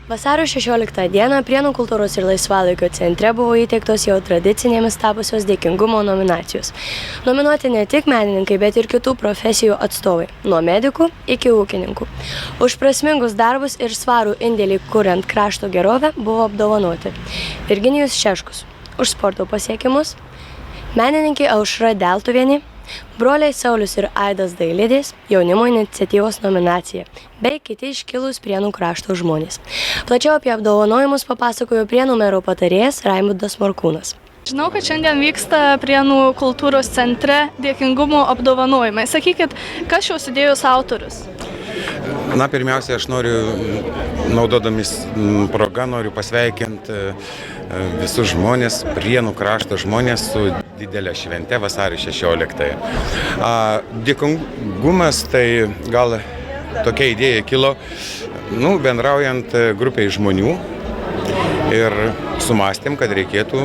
Vasario 16 dieną Prienų kultūros ir laisvalaikio centre buvo įteiktos jau tradicinėmis tapusios dėkingumo nominacijos. Nominuoti ne tik menininkai, bet ir kitų profesijų atstovai, nuo medikų iki ūkininkų. Už prasmingus darbus ir svarų indėlį kuriant krašto gerovę buvo apdovanoti Virginijus Šeškus už sporto pasiekimus, menininkai Aušra Deltuvienė, broliai Saulius ir Aidas Dailidės jaunimo iniciatyvos nominacija, bei kiti iškilūs Prienų krašto žmonės. Plačiau apie apdovanojimus papasakojo Prienų mero patarėjas Raimundas Morkūnas. Žinau, kad šiandien vyksta Prienų kultūros centre dėkingumo apdovanojimai. Sakykit, kas šios idėjos autorius? Pirmiausia, aš noriu, naudodamis progą, noriu pasveikinti visus žmonės, Prienų krašto žmonės su didelė švente vasario 16. Dėkingumas tai gal tokia idėja kilo, bendraujant grupiai žmonių ir sumastėm, kad reikėtų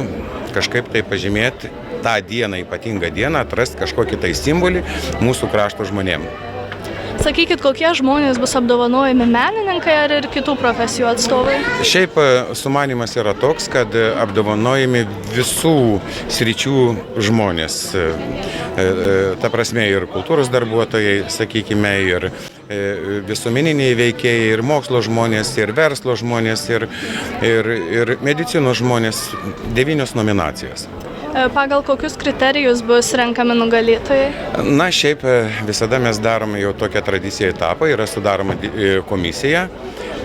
kažkaip tai pažymėti tą dieną, ypatingą dieną, atrasti kažkokį tai simbolį mūsų krašto žmonėm. Sakykit, kokie žmonės bus apdovanojami, menininkai ar ir kitų profesijų atstovai? Šiaip sumanymas yra toks, kad apdovanojami visų sričių žmonės. Ta prasme ir kultūros darbuotojai, sakykime, ir visuomeniniai veikėjai, ir mokslo žmonės, ir verslo žmonės, ir medicinos žmonės. 9 nominacijos. Pagal kokius kriterijus bus renkami nugalėtojai? Šiaip visada mes darome jau tokią tradiciją etapą, yra sudaroma komisija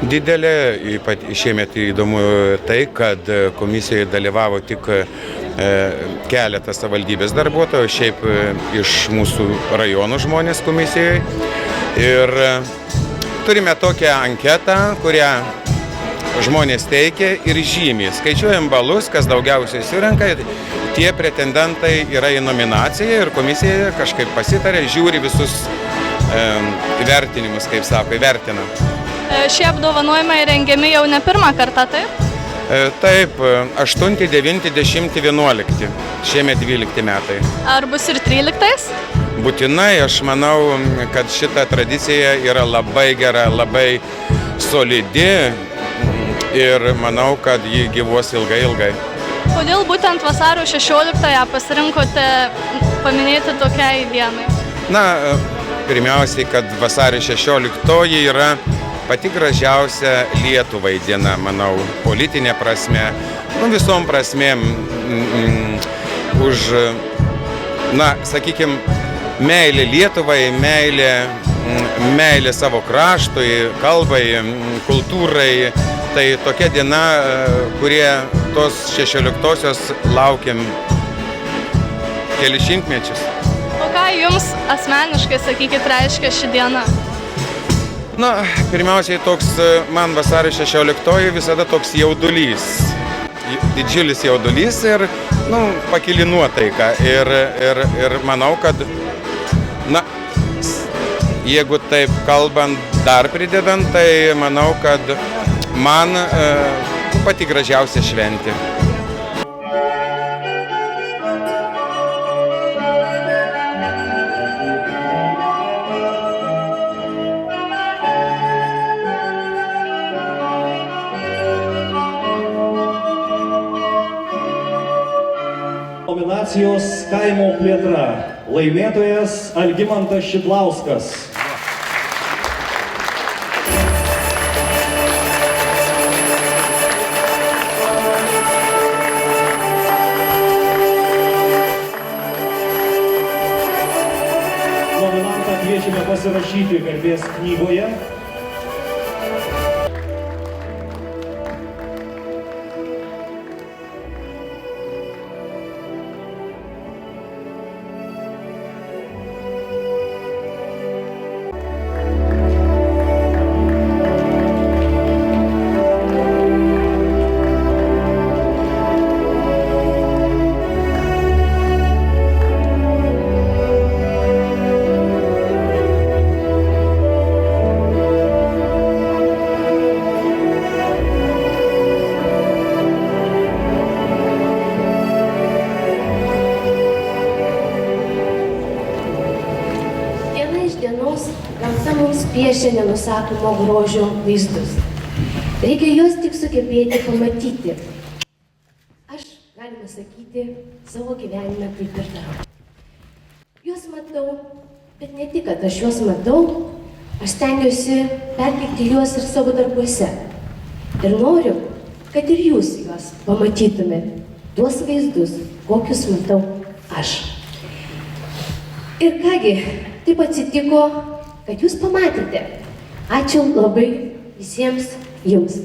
didelė, šiemet įdomu tai, kad komisijoje dalyvavo tik keletas savivaldybės darbuotojų, šiaip iš mūsų rajonų žmonės komisijoje. Ir turime tokią anketą, kurią žmonės teikia ir žymė. Skaičiuojam balus, kas daugiausiai surenka, tie pretendentai yra į nominaciją ir komisija kažkaip pasitarė, žiūri visus vertinimus, kaip sako, įvertina. Šie apdovanojimai rengiami jau ne pirmą kartą, taip? Taip, 8, 9, 10, 11, šiemet 12 metai. Ar bus ir 13? Būtinai, aš manau, kad šita tradicija yra labai gera, labai solidi ir manau, kad ji gyvuos ilgai. Kodėl būtent vasario 16-ąją pasirinkote paminėti tokiai dienai? Pirmiausiai, kad vasario 16-oji yra pati gražiausia Lietuvai diena, manau, politinė prasme, visom prasmėm už, sakykime, meilė Lietuvai, meilė savo kraštui, kalbai, kultūrai. Tai tokia diena, kurie tos 16-osios laukiam kelis šimtmečius. O ką jums asmeniškai, sakykit, reiškia ši diena? Pirmiausiai toks, man vasario 16-oji visada toks jaudulys. Didžiulis jaudulys ir, pakili nuotaika. Ir manau, kad, jeigu taip kalbant, dar pridedant, tai manau, kad man pati gražiausia šventė. Nominacijos kaimo plėtra. Laimėtojas Algimantas Šidlauskas. Nominantą kviečiame pasirašyti garbės knygoje. dienos gamta mums piešia nenusakomo grožio vaizdus. Reikia juos tik sugebėti pamatyti. Aš, galima sakyti, savo gyvenime taip ir darau. Juos matau, bet ne tik, kad aš juos matau, aš stengiuosi perteikti juos ir savo darbuose. Ir noriu, kad ir jūs juos pamatytumėt, tuos vaizdus, kokius matau aš. Ir kągi, taip atsitiko, kad jūs pamatėte. Ačiū labai visiems jums.